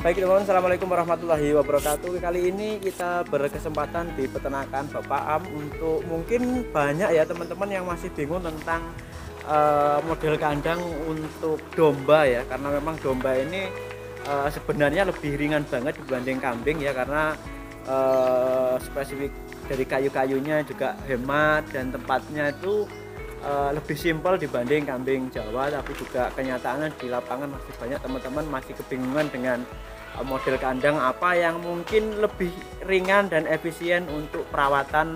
Baik teman-teman, assalamualaikum warahmatullahi wabarakatuh. Kali ini kita berkesempatan di peternakan Bapak Am untuk mungkin banyak ya teman-teman yang masih bingung tentang model kandang untuk domba ya, karena memang domba ini sebenarnya lebih ringan banget dibanding kambing ya, karena spesifik dari kayu-kayunya juga hemat dan tempatnya itu lebih simpel dibanding kambing Jawa. Tapi juga kenyataannya di lapangan masih banyak teman-teman masih kebingungan dengan model kandang apa yang mungkin lebih ringan dan efisien untuk perawatan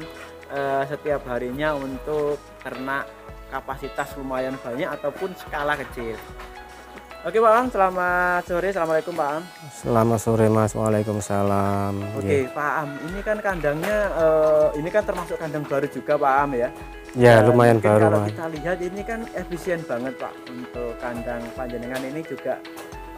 setiap harinya untuk ternak kapasitas lumayan banyak ataupun skala kecil. Oke Pak Am, selamat sore. Assalamualaikum Pak Am. Selamat sore Mas, waalaikumsalam. Oke Pak Am, ini kan kandangnya ini kan termasuk kandang baru juga Pak Am ya. Ya lumayan baru kalau Mas. kita lihat ini kan efisien banget Pak. Untuk kandang panjenengan ini juga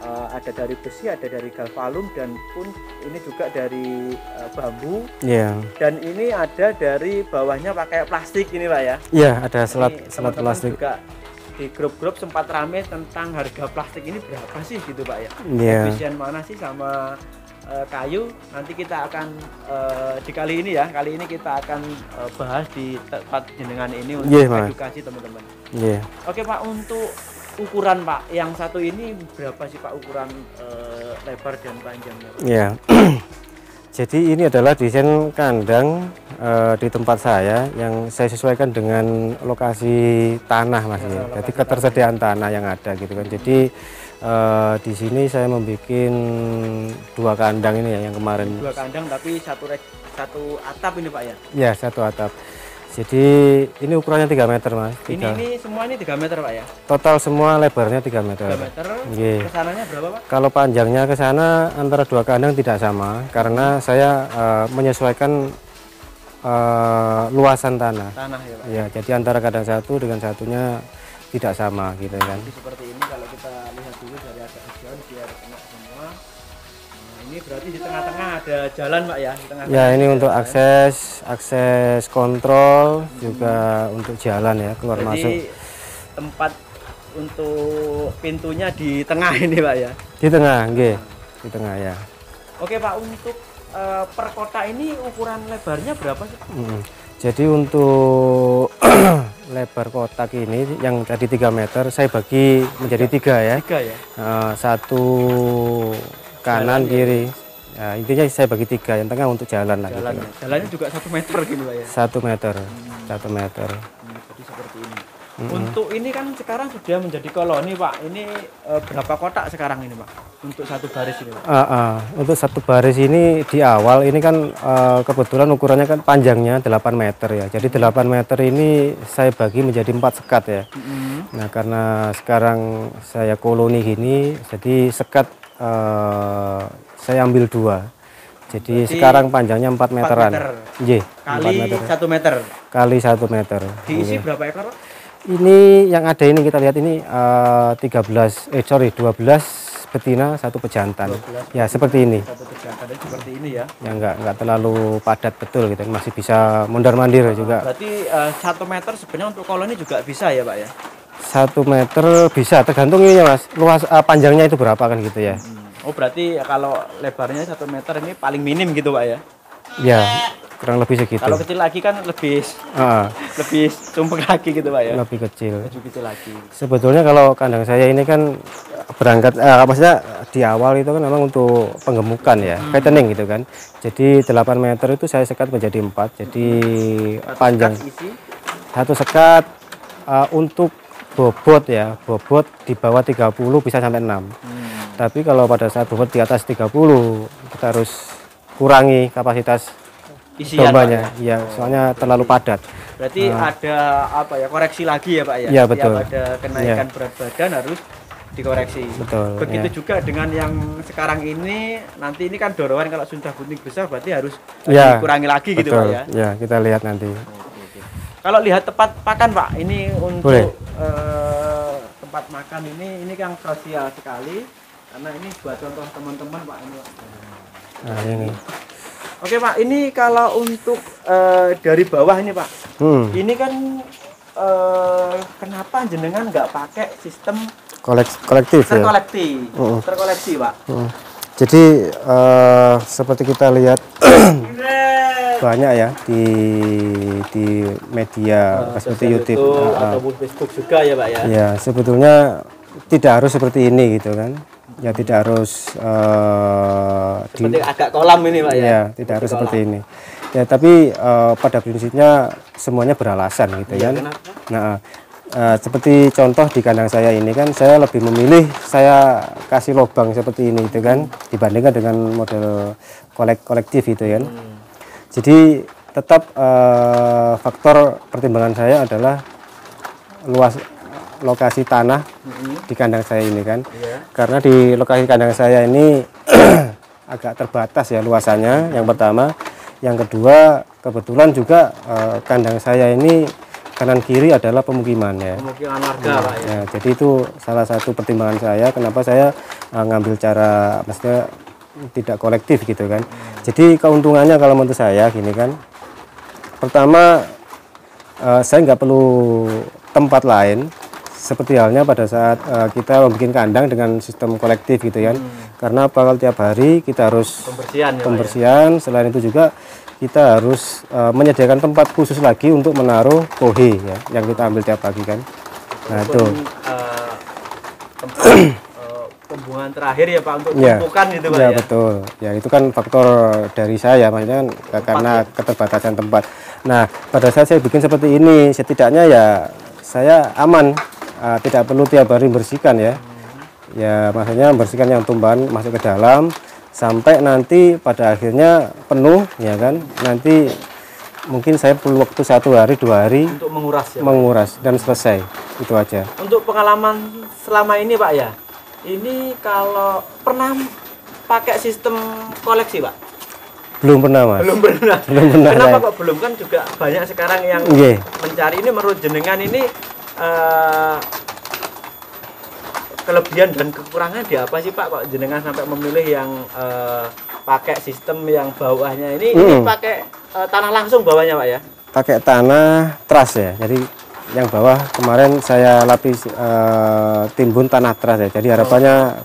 ada dari besi, ada dari galvalum, dan pun ini juga dari bambu. Iya. Dan ini ada dari bawahnya pakai plastik ini Pak ya. Iya, ada selat Teman-teman plastik. juga di grup-grup sempat rame tentang harga plastik ini berapa sih gitu Pak ya. Iya. Efisien mana sih sama kayu. Nanti kita akan di kali ini kita akan bahas di tempat jenengan ini untuk edukasi teman-teman. Iya. Oke Pak, untuk ukuran Pak yang satu ini berapa sih Pak ukuran lebar dan panjangnya Pak? Iya. Jadi ini adalah desain kandang di tempat saya yang saya sesuaikan dengan lokasi tanah Mas ya. Jadi ketersediaan tanah yang ada gitu kan. Jadi di sini saya membuat dua kandang ini ya yang kemarin. Dua kandang tapi satu atap ini Pak ya? Ya, satu atap. Jadi ini ukurannya 3 meter Mas. Ini semua ini 3 meter Pak ya? Total semua lebarnya 3 meter. 3 meter. Yeah. Kesananya berapa Pak? Kalau panjangnya ke sana antara dua kandang tidak sama karena saya menyesuaikan luasan tanah. Tanah ya Pak? Ya, jadi antara kandang satu dengan satunya tidak sama gitu kan. Jadi seperti ini kalau kita lihat dulu dari agak jauh biar enak semua. Ini berarti di tengah-tengah ada jalan Pak ya? Di tengah-tengah ya ini untuk akses kontrol juga untuk jalan ya keluar jadi, masuk. Tempat untuk pintunya di tengah ini Pak ya? Di tengah, nggih. Di tengah ya. Oke Pak, untuk per kotak ini ukuran lebarnya berapa sih? Jadi untuk lebar kotak ini yang tadi 3 meter saya bagi menjadi 3 ya. 3 ya? Satu kanan kiri ya, intinya saya bagi 3, yang tengah untuk jalan lah. Jalannya juga 1 meter gitu Pak ya? 1 meter. 1 meter. Jadi seperti ini. Untuk ini kan sekarang sudah menjadi koloni Pak. Ini berapa kotak sekarang ini Pak? Untuk satu baris ini Pak? Untuk satu baris ini di awal ini kan kebetulan ukurannya kan panjangnya 8 meter ya. Jadi 8 meter ini saya bagi menjadi 4 sekat ya. Nah karena sekarang saya koloni gini, jadi sekat saya ambil 2. Jadi sekarang panjangnya 4 meteran. Iya, kali 1 meter. Kali 1 meter. Diisi berapa ekor Pak? Ini yang ada ini kita lihat ini 12 betina, 1 pejantan. 12. Ya seperti ini. 1 pejantan seperti ini ya. Ya enggak terlalu padat betul gitu. Masih bisa mondar-mandir juga. Berarti 1 meter sebenarnya untuk koloni juga bisa ya Pak ya? 1 meter bisa, tergantung ini ya Mas. Luas panjangnya itu berapa kan gitu ya. Oh berarti kalau lebarnya 1 meter ini paling minim gitu Pak ya? Ya kurang lebih segitu. Kalau kecil lagi kan lebih sumpek lagi gitu Pak ya? Lebih kecil. Lebih kecil lagi. Sebetulnya kalau kandang saya ini kan berangkat, maksudnya di awal itu kan memang untuk penggemukan ya, fattening gitu kan. Jadi 8 meter itu saya sekat menjadi 4, jadi panjang. Satu sekat untuk bobot ya, bobot di bawah 30 bisa sampai 6. Tapi kalau pada saat bobot di atas 30 kita harus kurangi kapasitas dombanya ya, soalnya terlalu padat. Berarti ada apa ya, koreksi lagi ya Pak ya? Iya betul. Ada kenaikan berat badan harus dikoreksi. Betul. Begitu juga dengan yang sekarang ini, nanti ini kan dorongan kalau sudah bunting besar berarti harus dikurangi lagi gitu Pak ya? Ya kita lihat nanti. Kalau lihat tempat makan Pak, ini untuk tempat makan ini kan krusial sekali karena ini buat contoh teman-teman Pak ini Pak. Nah ini. Oke Pak, ini kalau untuk dari bawah ini Pak, ini kan kenapa jenengan nggak pakai sistem kolektif ya? Terkoleksi Pak. Jadi seperti kita lihat banyak ya di media seperti YouTube ataupun Facebook juga ya Pak ya. Ya, sebetulnya tidak harus seperti ini gitu kan. Ya tidak harus seperti agak kolam ini Pak ya. Ya, tidak harus seperti ini. Ya, tapi pada prinsipnya semuanya beralasan gitu Ya, kan. kenapa? Nah, seperti contoh di kandang saya ini kan, saya lebih memilih saya kasih lubang seperti ini itu kan, dibandingkan dengan model kolektif itu kan. Jadi tetap faktor pertimbangan saya adalah luas lokasi tanah di kandang saya ini kan. Karena di lokasi kandang saya ini agak terbatas ya luasannya, yang pertama. Yang kedua, kebetulan juga kandang saya ini kanan kiri adalah pemukiman ya. Pemukiman warga Pak ya. Ya, jadi itu salah satu pertimbangan saya kenapa saya ngambil cara maksudnya tidak kolektif gitu kan. Jadi keuntungannya kalau menurut saya gini kan, pertama saya nggak perlu tempat lain seperti halnya pada saat kita membuat kandang dengan sistem kolektif gitu kan. Karena kalau tiap hari kita harus pembersihan, selain itu juga kita harus menyediakan tempat khusus lagi untuk menaruh kohe ya, yang kita ambil tiap pagi kan. Nah itu tempat pembuangan terakhir ya Pak untuk tumpukan itu Pak ya. Ya. Betul. Ya itu kan faktor dari saya, maksudnya kan karena keterbatasan tempat. Nah pada saat saya bikin seperti ini, setidaknya ya saya aman, tidak perlu tiap hari bersihkan ya. Ya maksudnya bersihkan yang tumbuhan masuk ke dalam sampai nanti pada akhirnya penuh ya kan. Nanti mungkin saya perlu waktu 1 hari 2 hari untuk menguras ya, menguras dan selesai, itu aja. Untuk pengalaman selama ini Pak ya, ini kalau pernah pakai sistem koleksi Pak? Belum pernah Mas. Belum pernah. Belum pernah. Kenapa kok belum? Kan juga banyak sekarang yang mencari ini. Menurut jenengan ini kelebihan dan kekurangan di apa sih Pak kok jenengan sampai memilih yang pakai sistem yang bawahnya ini pakai tanah langsung bawahnya Pak ya? Pakai tanah truss ya. Jadi yang bawah kemarin saya lapis timbun tanah truss ya. Jadi harapannya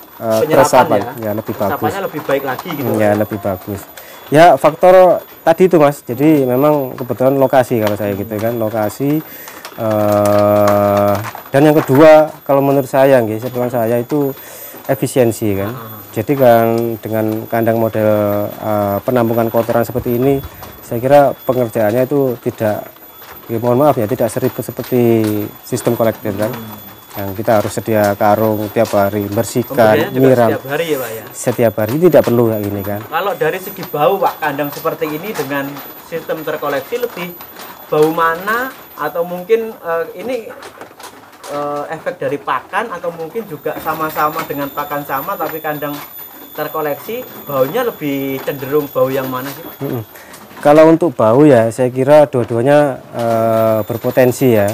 resapan ya lebih bagus. Resapannya lebih baik lagi gitu. Ya, lebih bagus. Ya faktor tadi itu Mas. Jadi memang kebetulan lokasi kalau saya gitu kan, lokasi dan yang kedua kalau menurut saya nggih, sepengetahuan saya itu efisiensi kan. Jadi kan dengan kandang model penampungan kotoran seperti ini, saya kira pengerjaannya itu tidak, ya mohon maaf ya, tidak seribet seperti sistem kolektif kan. Yang kita harus sedia karung tiap hari, bersihkan, nyiram setiap hari ya Pak ya? Setiap hari tidak perlu kayak gini kan. Kalau dari segi bau Pak, kandang seperti ini dengan sistem terkoleksi lebih bau mana, atau mungkin ini efek dari pakan, atau mungkin juga sama-sama dengan pakan sama tapi kandang terkoleksi baunya lebih cenderung bau yang mana sih Pak? Kalau untuk bau ya saya kira dua-duanya berpotensi ya.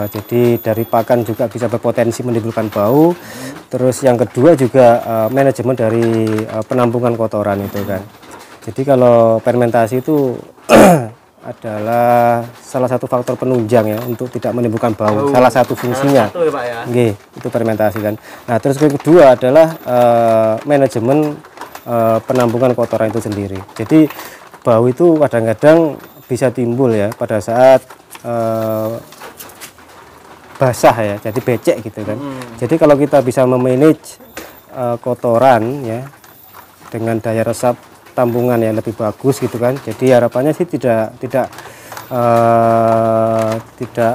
Jadi dari pakan juga bisa berpotensi menimbulkan bau. Terus yang kedua juga manajemen dari penampungan kotoran itu kan. Jadi kalau fermentasi itu adalah salah satu faktor penunjang ya untuk tidak menimbulkan bau. Salah satu fungsinya. Salah satu ya Pak ya? Nggih, itu fermentasi kan. Nah terus yang kedua adalah manajemen penampungan kotoran itu sendiri. Jadi bau itu kadang-kadang bisa timbul ya pada saat basah ya, jadi becek gitu kan. Jadi kalau kita bisa memanage kotoran ya dengan daya resap tampungan yang lebih bagus gitu kan. Jadi harapannya sih tidak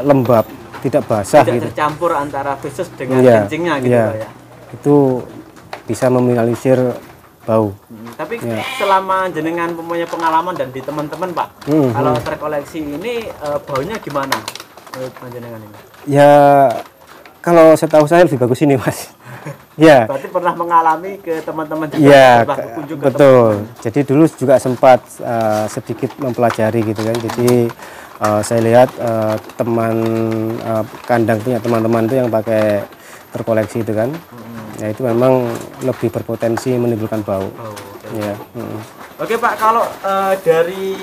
lembab, tidak basah, tidak gitu. tercampur antara feses dengan kencingnya gitu Pak ya. Itu bisa meminimalisir bau. Tapi selama jenengan punya pengalaman dan di teman-teman Pak, kalau terkoleksi ini baunya gimana menurut jenengan ini? Ya kalau setahu saya lebih bagus ini Mas. Ya. Berarti pernah mengalami ke teman-teman juga? Ya, betul. Jadi dulu juga sempat sedikit mempelajari gitu kan. Jadi saya lihat teman kandang punya teman-teman itu yang pakai terkoleksi itu kan. Ya itu memang lebih berpotensi menimbulkan bau. Ya. Oke Pak, kalau dari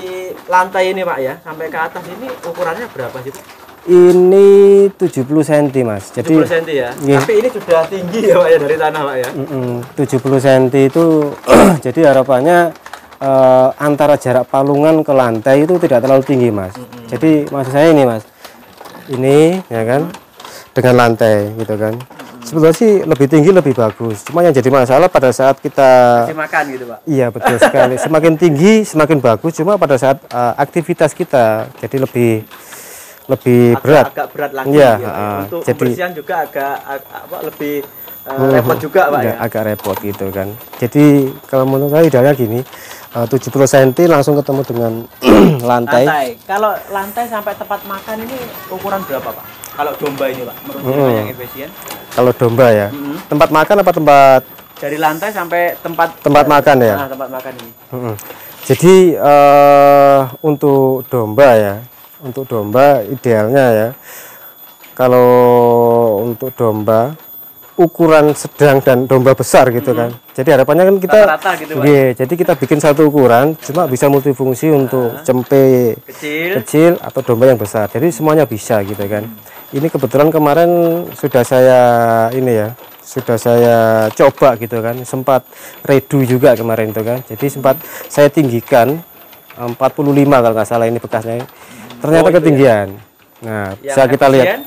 lantai ini Pak ya sampai ke atas ini ukurannya berapa sih Pak? Ini 70 cm Mas. Jadi 70 cm ya. Iya. Tapi ini sudah tinggi ya Pak ya dari tanah Pak ya. 70 cm itu jadi harapannya antara jarak palungan ke lantai itu tidak terlalu tinggi Mas. Jadi maksud saya ini Mas, ini ya kan dengan lantai gitu kan. Sebetulnya sih lebih tinggi lebih bagus. Cuma yang jadi masalah pada saat kita Kasih makan gitu Pak. iya betul sekali. Semakin tinggi semakin bagus. Cuma pada saat aktivitas kita jadi lebih berat. Agak berat lagi. Iya, ya, untuk jadi pembersihan juga agak lebih repot juga Pak ya. agak repot gitu kan. Jadi kalau menurut saya idealnya gini, 70 cm langsung ketemu dengan lantai. Kalau lantai sampai tempat makan ini ukuran berapa Pak? Kalau domba ini Pak, menurut yang efisien? Kalau domba ya, tempat makan apa tempat Dari lantai sampai tempat makan ya? Nah, tempat makan ini. Jadi untuk domba ya, untuk domba idealnya ya, kalau untuk domba ukuran sedang dan domba besar gitu kan. Jadi harapannya kan kita Rata-rata gitu Pak. jadi kita bikin satu ukuran, cuma bisa multifungsi untuk cempe kecil atau domba yang besar. Jadi semuanya bisa gitu kan. Ini kebetulan kemarin sudah saya coba gitu kan, sempat redo juga kemarin itu kan. Jadi sempat saya tinggikan 45 kalau nggak salah ini bekasnya. Ternyata ketinggian. Nah, bisa kita lihat.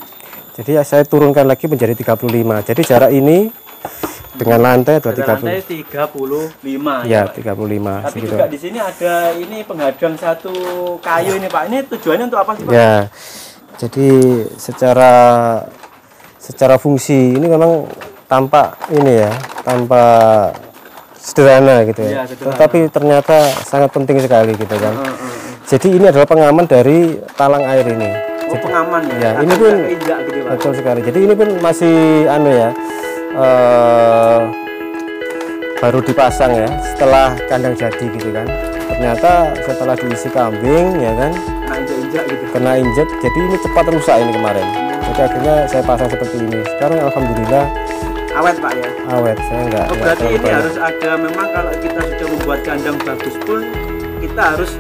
Jadi saya turunkan lagi menjadi 35. Jadi jarak ini dengan lantai adalah 35. Ya, 35. Tapi segitu. juga di sini ada ini penghadang satu kayu ini Pak. Ini tujuannya untuk apa sih Pak? Ya. Jadi secara fungsi ini memang tampak sederhana gitu ya. Tetapi ternyata sangat penting sekali gitu kan. Jadi ini adalah pengaman dari talang air ini. Pengaman ya. Ini pun gitu, Pak. betul sekali. Jadi ini pun masih baru dipasang ya setelah kandang jadi gitu kan. Ternyata setelah diisi kambing ya kan, kena injek, jadi ini cepat rusak ini kemarin. Jadi akhirnya saya pasang seperti ini. Sekarang alhamdulillah awet Pak ya. Awet, saya enggak. Berarti ini harus ada, memang kalau kita sudah membuat kandang bagus pun kita harus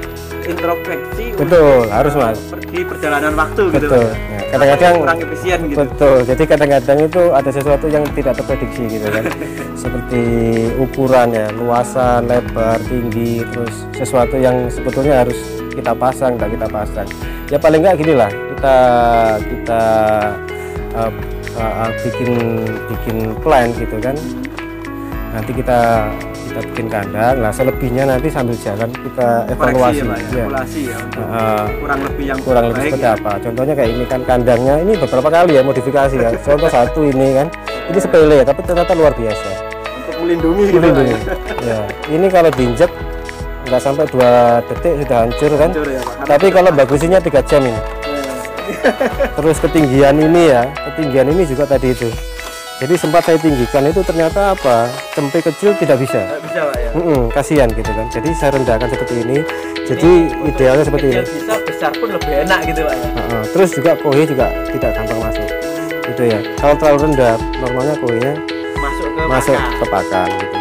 introspeksi. Betul, harus Mas. Di perjalanan waktu gitu. Betul. Ya, kadang-kadang kurang efisien gitu. Betul. Jadi kadang-kadang itu ada sesuatu yang tidak terprediksi gitu kan. Seperti ukuran ya, luasan, lebar, tinggi, terus sesuatu yang sebetulnya harus kita pasang, nggak kita pasang. Ya paling nggak gini lah, kita bikin plan gitu kan. Nanti kita bikin kandang, nah selebihnya nanti sambil jalan kita evaluasi ya, untuk kurang lebih seperti apa. Contohnya kayak ini kan kandangnya ini beberapa kali ya modifikasi ya. Contoh satu ini kan, ini sepele tapi ternyata luar biasa untuk melindungi. Ya, ini kalau diinjek nggak sampai 2 detik sudah hancur kan. Ya, tapi kalau bagusinya 3 jam ini. Terus ketinggian ini juga tadi itu. Jadi sempat saya tinggikan itu ternyata cempe kecil tidak bisa. Bisa Pak ya. Kasihan gitu kan. Jadi saya rendahkan seperti ini. Jadi idealnya seperti ini. Bisa besar pun lebih enak gitu Pak ya. Terus juga kohe juga tidak gampang masuk. Gitu ya. Kalau terlalu rendah normalnya kohenya masuk ke pakan gitu.